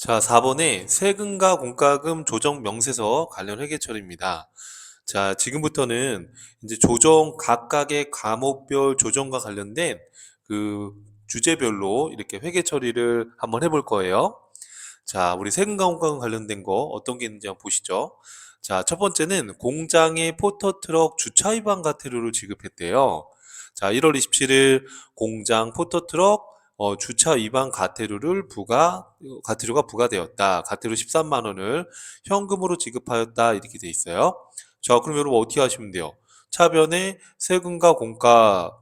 자, 4번에 세금과 공과금 조정 명세서 관련 회계처리입니다. 자, 지금부터는 이제 조정 각각의 과목별 조정과 관련된 그 주제별로 이렇게 회계 처리를 한번 해볼 거예요. 자, 우리 세금과 공과금 관련된 거 어떤 게 있는지 한번 보시죠. 자, 첫 번째는 공장에 포터트럭 주차 위반 과태료를 지급했대요. 자, 1월 27일 공장 포터트럭 주차 위반 과태료가 부과되었다. 과태료 13만 원을 현금으로 지급하였다. 이렇게 돼 있어요. 자, 그럼 여러분 어떻게 하시면 돼요? 차변에 세금과 공과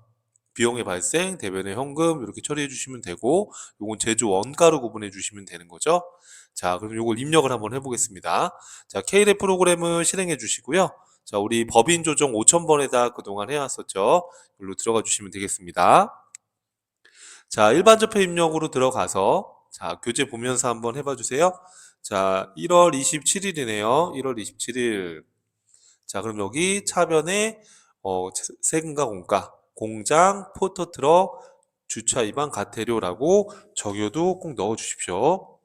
비용의 발생, 대변의 현금 이렇게 처리해 주시면 되고, 요건 제조 원가로 구분해 주시면 되는 거죠. 자, 그럼 요걸 입력을 한번 해보겠습니다. 자, K랩 프로그램을 실행해 주시고요. 자, 우리 법인 조정 5,000번에다 그동안 해왔었죠. 여기로 들어가 주시면 되겠습니다. 자, 일반 접해 입력으로 들어가서 자, 교재 보면서 한번 해봐 주세요. 자, 1월 27일이네요. 1월 27일. 자, 그럼 여기 차변에 세금과 공가, 공장, 포터트럭, 주차 위반 과태료라고 적어도 꼭 넣어 주십시오.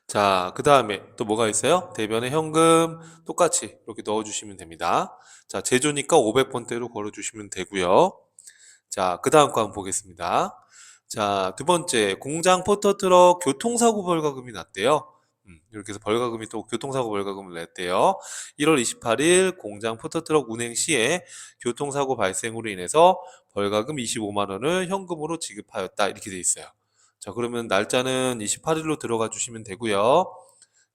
자, 그 다음에 또 뭐가 있어요? 대변에 현금 똑같이 이렇게 넣어 주시면 됩니다. 자, 제조니까 500번대로 걸어 주시면 되고요. 자, 그 다음 거 한번 보겠습니다. 자, 두 번째, 공장 포터트럭 교통사고 벌과금이 났대요. 이렇게 해서 벌과금이 또 교통사고 벌과금을 냈대요. 1월 28일 공장 포터트럭 운행 시에 교통사고 발생으로 인해서 벌과금 25만 원을 현금으로 지급하였다. 이렇게 돼 있어요. 자, 그러면 날짜는 28일로 들어가 주시면 되고요.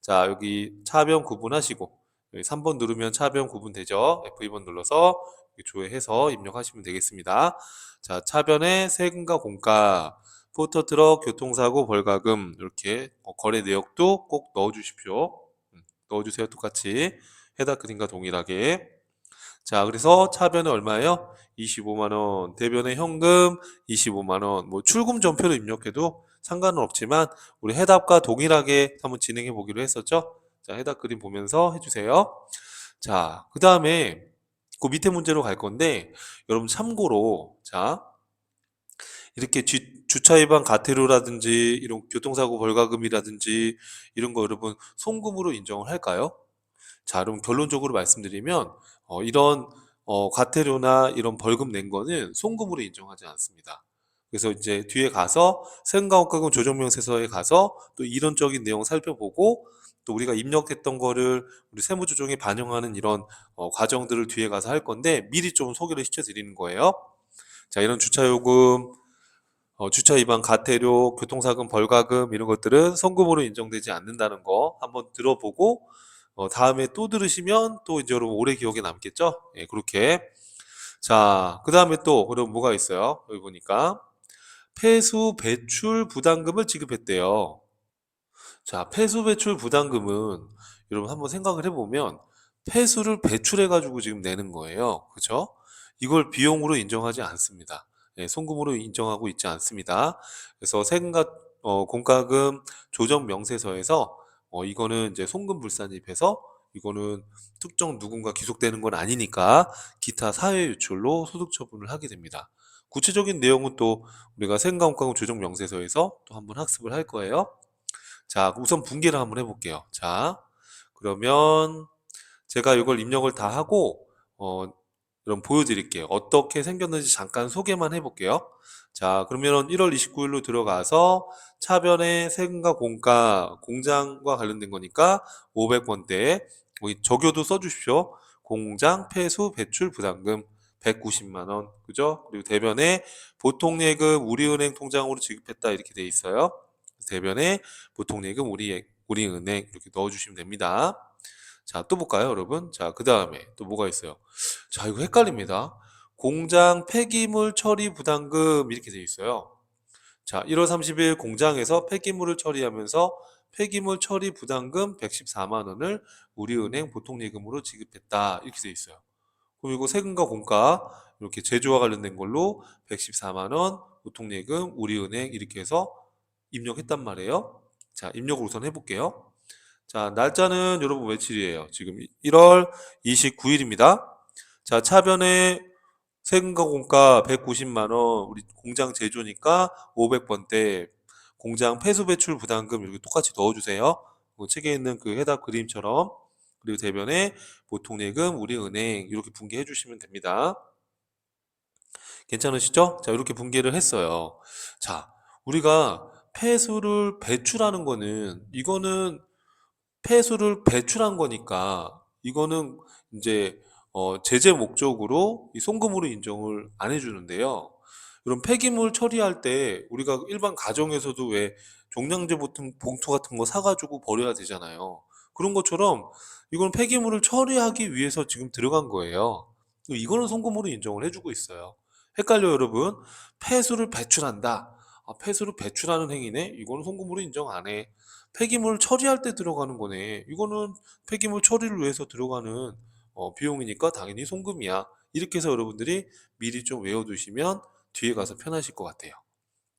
자, 여기 차변 구분하시고 여기 3번 누르면 차변 구분되죠. F2번 눌러서 조회해서 입력하시면 되겠습니다. 자, 차변에 세금과 공가, 포터트럭 교통사고 벌과금 이렇게 거래 내역도 꼭 넣어주십시오. 넣어주세요. 똑같이 해당 그림과 동일하게. 자, 그래서 차변에 얼마예요? 25만 원, 대변에 현금 25만 원. 뭐 출금 전표를 입력해도 상관은 없지만 우리 해답과 동일하게 한번 진행해 보기로 했었죠. 자, 해답 그림 보면서 해주세요. 자, 그 다음에 그 밑에 문제로 갈 건데 여러분 참고로 자 이렇게 주차 위반 과태료라든지 이런 교통사고 벌과금이라든지 이런 거 여러분 송금으로 인정을 할까요? 자, 그럼 결론적으로 말씀드리면 이런 과태료나 이런 벌금 낸 거는 송금으로 인정하지 않습니다. 그래서 이제 뒤에 가서 세금과공과금 조정명세서에 가서 또 이론적인 내용 살펴보고 또 우리가 입력했던 거를 우리 세무조정에 반영하는 이런 과정들을 뒤에 가서 할 건데 미리 좀 소개를 시켜드리는 거예요. 자, 이런 주차요금, 주차 위반 과태료, 교통사금, 벌과금 이런 것들은 송금으로 인정되지 않는다는 거 한번 들어보고 다음에 또 들으시면 또 이제 여러분 오래 기억에 남겠죠? 예, 그렇게. 자, 그 다음에 또 그럼 뭐가 있어요? 여기 보니까 폐수 배출 부담금을 지급했대요. 자, 폐수 배출 부담금은 여러분 한번 생각을 해보면 폐수를 배출해가지고 지금 내는 거예요. 그죠? 이걸 비용으로 인정하지 않습니다. 예, 송금으로 인정하고 있지 않습니다. 그래서 세금과 공과금 조정 명세서에서 이거는 이제 송금 불산입해서 이거는 특정 누군가 귀속되는 건 아니니까 기타 사회 유출로 소득 처분을 하게 됩니다. 구체적인 내용은 또 우리가 세금과 공과금 조정 명세서에서 또 한번 학습을 할 거예요. 자, 우선 분개를 한번 해볼게요. 자, 그러면 제가 이걸 입력을 다 하고, 그럼 보여드릴게요. 어떻게 생겼는지 잠깐 소개만 해볼게요. 자, 그러면 1월 29일로 들어가서 차변에 세금과 공가, 공장과 관련된 거니까 500번대, 여기 적여도 써주십시오. 공장 폐수 배출 부담금 190만 원, 그죠? 그리고 대변에 보통예금 우리은행 통장으로 지급했다 이렇게 돼 있어요. 대변에 보통예금 우리은행 이렇게 넣어주시면 됩니다. 자, 또 볼까요, 여러분? 자, 그 다음에 또 뭐가 있어요? 자, 이거 헷갈립니다. 공장 폐기물 처리 부담금 이렇게 돼 있어요. 자, 1월 30일 공장에서 폐기물을 처리하면서 폐기물 처리 부담금 114만 원을 우리은행 보통예금으로 지급했다. 이렇게 돼 있어요. 그리고 세금과 공가 이렇게 제조와 관련된 걸로 114만 원 보통예금 우리은행 이렇게 해서 입력했단 말이에요. 자, 입력을 우선 해볼게요. 자, 날짜는 여러분 며칠이에요? 지금 1월 29일입니다. 자, 차변에 세금과 공가 190만 원, 우리 공장 제조니까 500번대, 공장 폐수 배출 부담금 이렇게 똑같이 넣어주세요. 책에 있는 그 해답 그림처럼. 그리고 대변에 보통 예금, 우리은행 이렇게 분개해 주시면 됩니다. 괜찮으시죠? 자, 이렇게 분개를 했어요. 자, 우리가 폐수를 배출하는 거는 이거는 폐수를 배출한 거니까 이거는 이제 제재 목적으로 이 송금으로 인정을 안 해주는데요. 이런 폐기물 처리할 때 우리가 일반 가정에서도 왜 종량제 봉투 같은 거 사가지고 버려야 되잖아요. 그런 것처럼 이건 폐기물을 처리하기 위해서 지금 들어간 거예요. 이거는 송금으로 인정을 해주고 있어요. 헷갈려요, 여러분? 폐수를 배출한다. 아, 폐수를 배출하는 행위네? 이거는 송금으로 인정 안 해. 폐기물 처리할 때 들어가는 거네. 이거는 폐기물 처리를 위해서 들어가는 비용이니까 당연히 송금이야. 이렇게 해서 여러분들이 미리 좀 외워두시면 뒤에 가서 편하실 것 같아요.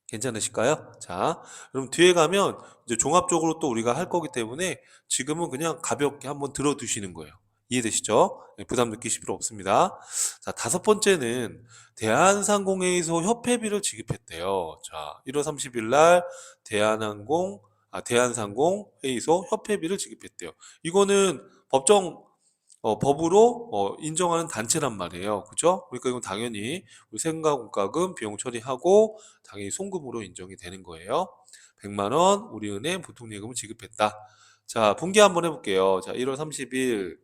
괜찮으실까요? 자, 그럼 뒤에 가면 이제 종합적으로 또 우리가 할 거기 때문에 지금은 그냥 가볍게 한번 들어두시는 거예요. 이해되시죠? 네, 부담 느끼실 필요 없습니다. 자, 다섯 번째는 대한상공회의소 협회비를 지급했대요. 자, 1월 30일 날 대한상공 회의소 협회비를 지급했대요. 이거는 법으로 인정하는 단체란 말이에요. 그죠? 그러니까 이건 당연히 우리 세금과 공과금 비용 처리하고 당연히 송금으로 인정이 되는 거예요. 100만 원 우리은행 보통예금을 지급했다. 자, 분기 한번 해볼게요. 자, 1월 30일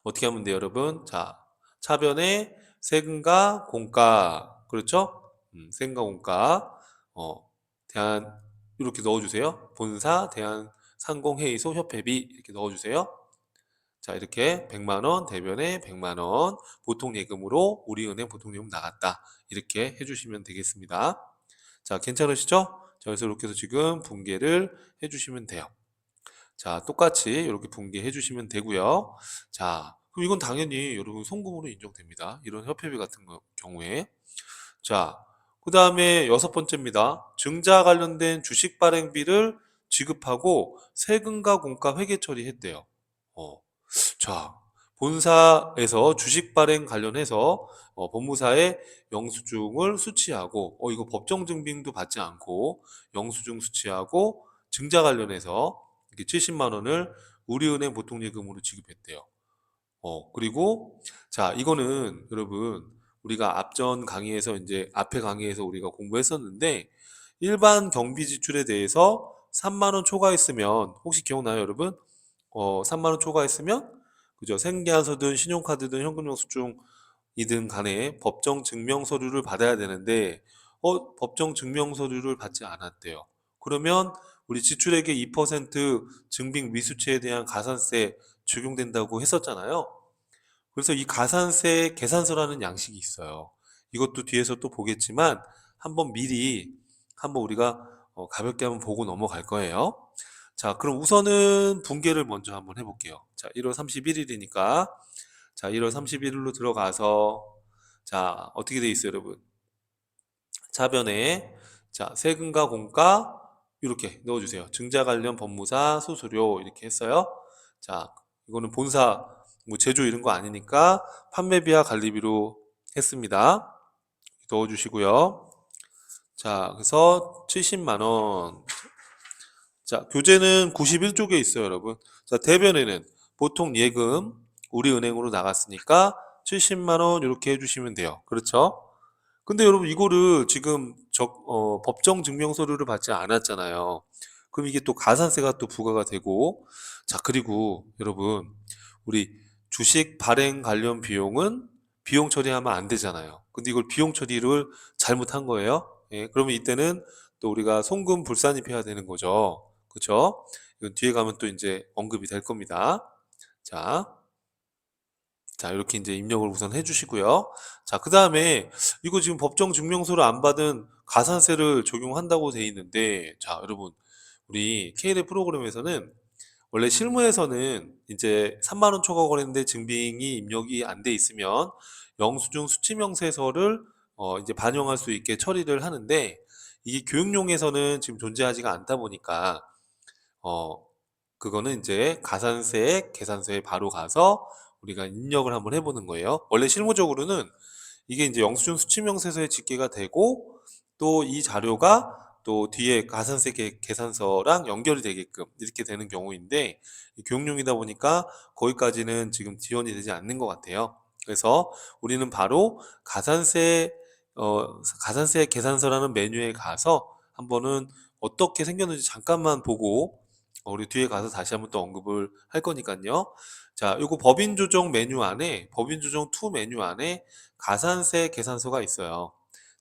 어떻게 하면 돼요, 여러분? 자, 차변에 세금과 공과 그렇죠? 세금과 공과 대한 이렇게 넣어주세요. 본사 대한상공회의소 협회비 이렇게 넣어주세요. 자, 이렇게 100만 원 대변에 100만 원 보통 예금으로 우리은행 보통 예금 나갔다. 이렇게 해주시면 되겠습니다. 자, 괜찮으시죠? 자, 그래서 이렇게 해서 지금 분개를 해주시면 돼요. 자, 똑같이 이렇게 분개해 주시면 되고요. 자, 그럼 이건 당연히 여러분 송금으로 인정됩니다. 이런 협회비 같은 경우에. 자, 그 다음에 여섯 번째입니다. 증자 관련된 주식 발행비를 지급하고 세금과 공과 회계 처리했대요. 어, 자, 본사에서 주식 발행 관련해서 법무사에 영수증을 수취하고 이거 법정 증빙도 받지 않고 영수증 수취하고 증자 관련해서 이렇게 70만 원을 우리은행 보통예금으로 지급했대요. 그리고 자, 이거는 여러분 우리가 앞전 강의에서 이제 앞에 강의에서 우리가 공부했었는데 일반 경비 지출에 대해서 3만 원 초과했으면 혹시 기억나요, 여러분? 3만 원 초과했으면 그죠? 생계한서든 신용카드든 현금영수증이든 간에 법정 증명 서류를 받아야 되는데 법정 증명 서류를 받지 않았대요. 그러면 우리 지출액의 2% 증빙 미수채에 대한 가산세 적용된다고 했었잖아요. 그래서 이 가산세 계산서라는 양식이 있어요. 이것도 뒤에서 또 보겠지만 한번 미리 한번 우리가 가볍게 한번 보고 넘어갈 거예요. 자, 그럼 우선은 분개를 먼저 한번 해볼게요. 자, 1월 31일이니까 자, 1월 31일로 들어가서 자, 어떻게 돼 있어요, 여러분? 차변에 자, 세금과 공과 이렇게 넣어주세요. 증자 관련 법무사 수수료 이렇게 했어요. 자, 이거는 본사 뭐 제조 이런 거 아니니까 판매비와 관리비로 했습니다. 넣어주시고요. 자, 그래서 70만 원. 자, 교재는 91쪽에 있어요, 여러분. 자, 대변에는 보통 예금 우리은행으로 나갔으니까 70만 원 이렇게 해주시면 돼요. 그렇죠? 근데 여러분 이거를 지금 법정 증명 서류를 받지 않았잖아요. 그럼 이게 또 가산세가 또 부과가 되고 자, 그리고 여러분 우리 주식 발행 관련 비용은 비용 처리하면 안 되잖아요. 근데 이걸 비용 처리를 잘못한 거예요. 예, 그러면 이때는 또 우리가 송금 불산입해야 되는 거죠. 그렇죠? 이건 뒤에 가면 또 이제 언급이 될 겁니다. 자, 자, 이렇게 이제 입력을 우선 해주시고요. 자, 그 다음에 이거 지금 법정 증명서를 안 받은 가산세를 적용한다고 돼 있는데, 자, 여러분, 우리 KLA 프로그램에서는 원래 실무에서는 이제 3만 원 초과 거래인데 증빙이 입력이 안 돼 있으면 영수증 수치명세서를 이제 반영할 수 있게 처리를 하는데 이게 교육용에서는 지금 존재하지가 않다 보니까 어, 그거는 이제 가산세, 계산서에 바로 가서 우리가 입력을 한번 해보는 거예요. 원래 실무적으로는 이게 이제 영수증 수치명세서에 집계가 되고 또 이 자료가 또 뒤에 가산세 계산서랑 연결이 되게끔 이렇게 되는 경우인데 교육용이다 보니까 거기까지는 지금 지원이 되지 않는 것 같아요. 그래서 우리는 바로 가산세 계산서라는 메뉴에 가서 한번은 어떻게 생겼는지 잠깐만 보고 우리 뒤에 가서 다시 한번 또 언급을 할 거니까요. 자, 요거 법인 조정 메뉴 안에 법인 조정 2 메뉴 안에 가산세 계산서가 있어요.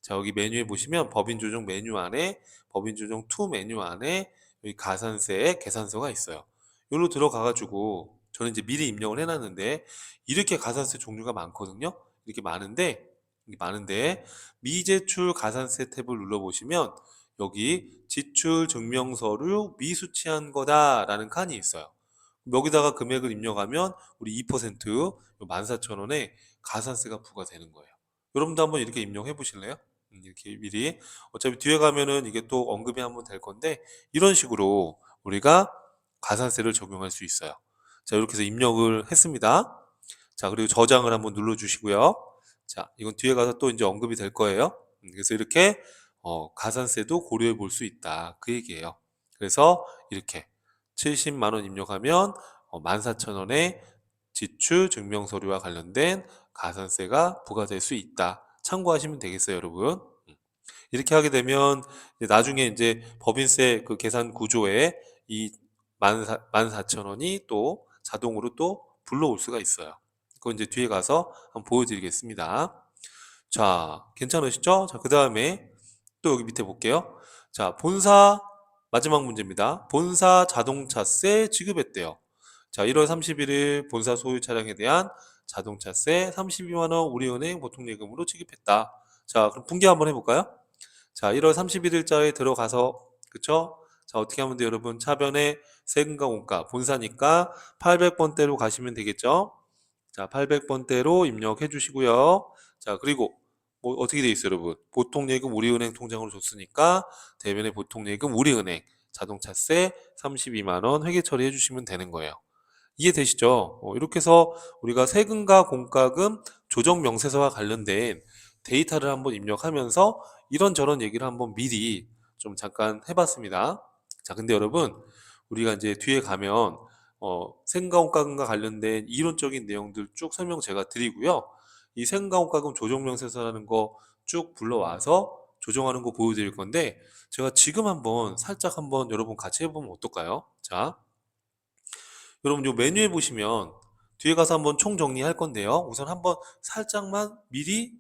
자, 여기 메뉴에 보시면 법인 조정 메뉴 안에 법인 조정 2 메뉴 안에 여기 가산세 계산서가 있어요. 여기로 들어가 가지고 저는 이제 미리 입력을 해놨는데 이렇게 가산세 종류가 많거든요. 이렇게 많은데 미제출 가산세 탭을 눌러보시면 여기 지출 증명서류 미수취한 거다라는 칸이 있어요. 여기다가 금액을 입력하면 우리 2% 14,000원에 가산세가 부과되는 거예요. 여러분도 한번 이렇게 입력해 보실래요? 이렇게 미리 어차피 뒤에 가면은 이게 또 언급이 한번 될 건데 이런 식으로 우리가 가산세를 적용할 수 있어요. 자, 이렇게 해서 입력을 했습니다. 자, 그리고 저장을 한번 눌러 주시고요. 자, 이건 뒤에 가서 또 이제 언급이 될 거예요. 그래서 이렇게 가산세도 고려해 볼 수 있다. 그 얘기예요. 그래서 이렇게 70만 원 입력하면 14,000원의 지출 증명서류와 관련된 가산세가 부과될 수 있다. 참고하시면 되겠어요, 여러분. 이렇게 하게 되면 이제 나중에 이제 법인세 그 계산 구조에 이 14,000원이 또 자동으로 또 불러올 수가 있어요. 그건 이제 뒤에 가서 한번 보여드리겠습니다. 자, 괜찮으시죠? 자, 그 다음에 또 여기 밑에 볼게요. 자, 본사 마지막 문제입니다. 본사 자동차세 지급했대요. 자, 1월 31일 본사 소유 차량에 대한 자동차세 32만 원 우리은행 보통예금으로 지급했다. 자, 그럼 분기 한번 해볼까요? 자, 1월 31일자에 들어가서 그쵸? 자, 어떻게 하면 돼요, 여러분? 차변에 세금과 원가 본사니까 800번대로 가시면 되겠죠? 자, 800번대로 입력해 주시고요. 자, 그리고 뭐 어떻게 돼 있어요, 여러분? 보통예금 우리은행 통장으로 줬으니까 대변에 보통예금 우리은행 자동차세 32만 원 회계 처리해 주시면 되는 거예요. 이해되시죠? 이렇게 해서 우리가 세금과 공과금 조정 명세서와 관련된 데이터를 한번 입력하면서 이런저런 얘기를 한번 미리 좀 잠깐 해봤습니다. 자, 근데 여러분, 우리가 이제 뒤에 가면 세금과 공과금과 관련된 이론적인 내용들 쭉 설명 제가 드리고요. 이 세금과 공과금 조정 명세서라는 거 쭉 불러와서 조정하는 거 보여드릴 건데 제가 지금 한번 살짝 한번 여러분 같이 해보면 어떨까요? 자, 여러분 요 메뉴에 보시면 뒤에 가서 한번 총정리할 건데요. 우선 한번 살짝만 미리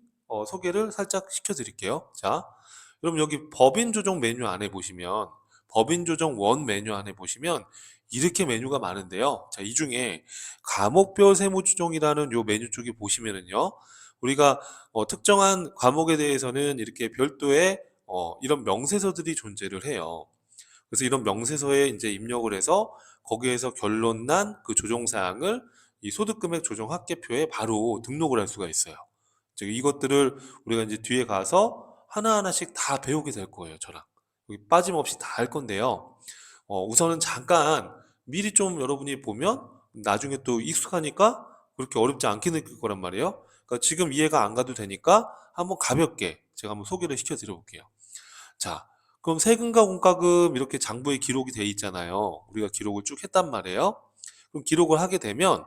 소개를 살짝 시켜드릴게요. 자, 여러분 여기 법인 조정 메뉴 안에 보시면 법인 조정 원 메뉴 안에 보시면 이렇게 메뉴가 많은데요. 자, 이 중에 과목별 세무 추정이라는 요 메뉴 쪽에 보시면은요. 우리가 특정한 과목에 대해서는 이렇게 별도의 이런 명세서들이 존재를 해요. 그래서 이런 명세서에 이제 입력을 해서 거기에서 결론난 그 조정 사항을 이 소득금액 조정 합계표에 바로 등록을 할 수가 있어요. 즉 이것들을 우리가 이제 뒤에 가서 하나하나씩 다 배우게 될 거예요, 저랑. 여기 빠짐없이 다 할 건데요. 우선은 잠깐 미리 좀 여러분이 보면 나중에 또 익숙하니까 그렇게 어렵지 않게 느낄 거란 말이에요. 그러니까 지금 이해가 안 가도 되니까 한번 가볍게 제가 한번 소개를 시켜 드려 볼게요. 자, 그럼 세금과 공과금 이렇게 장부에 기록이 돼 있잖아요. 우리가 기록을 쭉 했단 말이에요. 그럼 기록을 하게 되면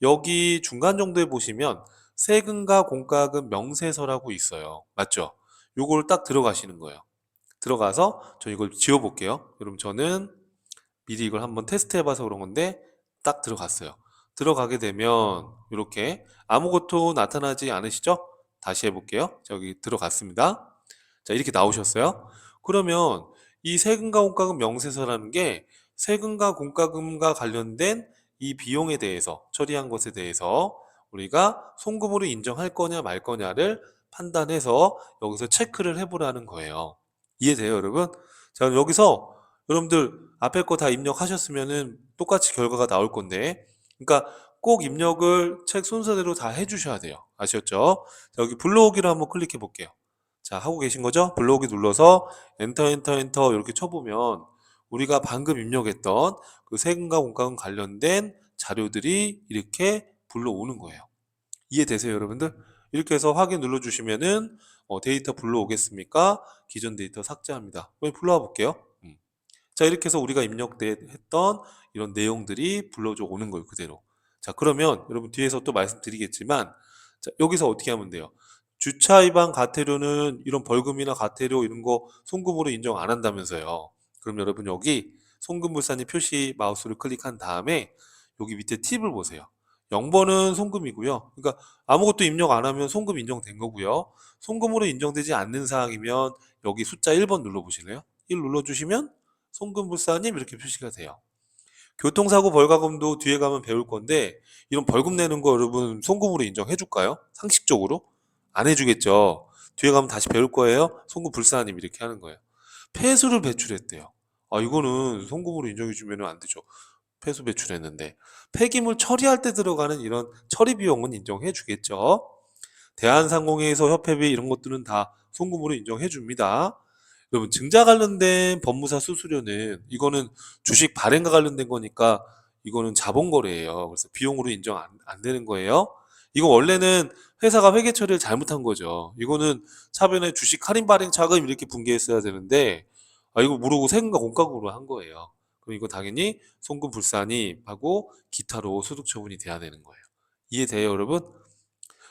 여기 중간 정도에 보시면 세금과 공과금 명세서라고 있어요. 맞죠? 요걸 딱 들어가시는 거예요. 들어가서 저 이걸 지워 볼게요. 그럼 저는 미리 이걸 한번 테스트 해봐서 그런 건데 딱 들어갔어요. 들어가게 되면 이렇게 아무것도 나타나지 않으시죠? 다시 해볼게요. 저기 들어갔습니다. 자, 이렇게 나오셨어요. 그러면 이 세금과 공과금 명세서라는 게 세금과 공과금과 관련된 이 비용에 대해서 처리한 것에 대해서 우리가 송금으로 인정할 거냐 말 거냐를 판단해서 여기서 체크를 해보라는 거예요. 이해돼요, 여러분? 자, 여기서 여러분들 앞에 거 다 입력하셨으면은 똑같이 결과가 나올 건데, 그러니까 꼭 입력을 책 순서대로 다 해주셔야 돼요. 아셨죠? 자, 여기 불러오기를 한번 클릭해 볼게요. 자, 하고 계신 거죠? 불러오기 눌러서 엔터, 엔터, 엔터 이렇게 쳐보면 우리가 방금 입력했던 그 세금과 공과금 관련된 자료들이 이렇게 불러오는 거예요. 이해되세요, 여러분들? 이렇게 해서 확인 눌러주시면은 데이터 불러오겠습니까? 기존 데이터 삭제합니다. 불러와 볼게요. 자, 이렇게 해서 우리가 입력했던 이런 내용들이 불러져 오는 거예요, 그대로. 자, 그러면 여러분 뒤에서 또 말씀드리겠지만, 자, 여기서 어떻게 하면 돼요? 주차 위반 과태료는 이런 벌금이나 과태료 이런 거 송금으로 인정 안 한다면서요. 그럼 여러분 여기 송금불산이 표시 마우스를 클릭한 다음에 여기 밑에 팁을 보세요. 0번은 송금이고요. 그러니까 아무것도 입력 안 하면 송금 인정된 거고요. 송금으로 인정되지 않는 사항이면 여기 숫자 1번 눌러보실래요? 1 눌러주시면 송금불사님 이렇게 표시가 돼요. 교통사고 벌과금도 뒤에 가면 배울 건데 이런 벌금 내는 거 여러분 송금으로 인정해 줄까요? 상식적으로? 안 해주겠죠. 뒤에 가면 다시 배울 거예요. 송금불사님 이렇게 하는 거예요. 폐수를 배출했대요. 아, 이거는 송금으로 인정해 주면 안 되죠. 폐수 배출했는데 폐기물 처리할 때 들어가는 이런 처리 비용은 인정해 주겠죠. 대한상공회에서 협회비 이런 것들은 다 송금으로 인정해 줍니다. 여러분 증자 관련된 법무사 수수료는 이거는 주식 발행과 관련된 거니까 이거는 자본거래예요. 그래서 비용으로 인정 안 되는 거예요. 이거 원래는 회사가 회계 처리를 잘못한 거죠. 이거는 차변에 주식 할인 발행 자금 이렇게 분개했어야 되는데 이거 모르고 세금과 공과금으로 한 거예요. 그럼 이거 당연히 송금 불산이 하고 기타로 소득 처분이 돼야 되는 거예요. 이해돼요, 여러분?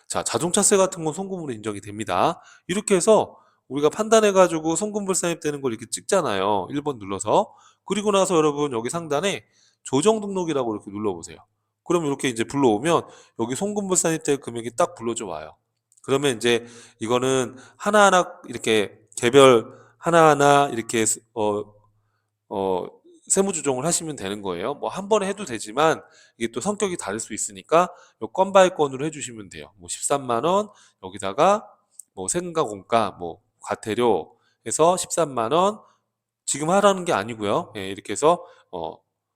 자, 자동차세 같은 건 송금으로 인정이 됩니다. 이렇게 해서 우리가 판단해가지고 송금불산입되는 걸 이렇게 찍잖아요. 1번 눌러서. 그리고 나서 여러분 여기 상단에 조정 등록이라고 이렇게 눌러보세요. 그럼 이렇게 이제 불러오면 여기 송금불산입될 금액이 딱 불러져 와요. 그러면 이제 이거는 하나하나 이렇게 개별 하나하나 이렇게 어, 세무조정을 하시면 되는 거예요. 뭐 한 번에 해도 되지만 이게 또 성격이 다를 수 있으니까 요 건 바이 건으로 해주시면 돼요. 뭐 13만 원 여기다가 뭐 세금과 공과 뭐 과태료 해서 13만 원 지금 하라는 게 아니고요. 예, 이렇게 해서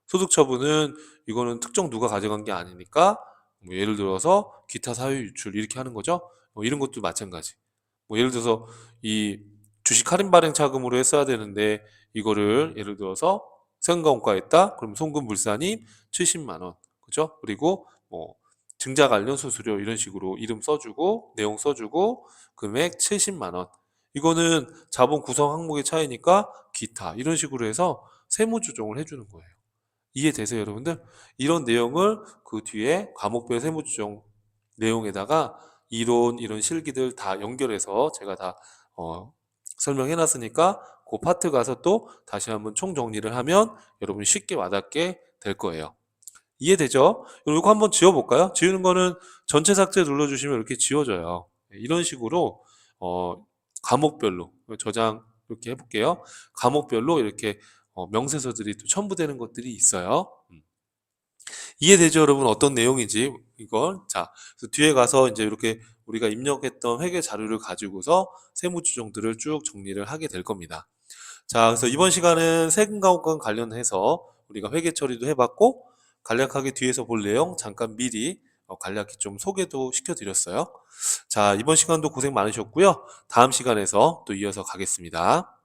소득 처분은 이거는 특정 누가 가져간 게 아니니까 뭐 예를 들어서 기타 사유 유출 이렇게 하는 거죠. 뭐 이런 것도 마찬가지. 뭐 예를 들어서 이 주식 할인 발행 차금으로 했어야 되는데 이거를 예를 들어서 세금과 공과했다. 그럼 송금 불산이 70만 원. 그죠? 그리고 뭐 증자 관련 수수료 이런 식으로 이름 써주고 내용 써주고 금액 70만 원. 이거는 자본 구성 항목의 차이니까 기타 이런 식으로 해서 세무 조정을 해주는 거예요. 이해되세요, 여러분들? 이런 내용을 그 뒤에 과목별 세무 조정 내용에다가 이론 이런 실기들 다 연결해서 제가 다 설명해 놨으니까 그 파트 가서 또 다시 한번 총정리를 하면 여러분이 쉽게 와닿게 될 거예요. 이해되죠? 이거 한번 지워볼까요? 지우는 거는 전체 삭제 눌러주시면 이렇게 지워져요. 이런 식으로 과목별로 저장 이렇게 해볼게요. 과목별로 이렇게 명세서들이 또 첨부되는 것들이 있어요. 이해되죠, 여러분? 어떤 내용인지 이걸 자 그래서 뒤에 가서 이제 이렇게 우리가 입력했던 회계 자료를 가지고서 세무조정들을 쭉 정리를 하게 될 겁니다. 자, 그래서 이번 시간은 세금과 호감 관련해서 우리가 회계 처리도 해봤고 간략하게 뒤에서 볼 내용 잠깐 미리 간략히 좀 소개도 시켜드렸어요. 자, 이번 시간도 고생 많으셨고요. 다음 시간에서 또 이어서 가겠습니다.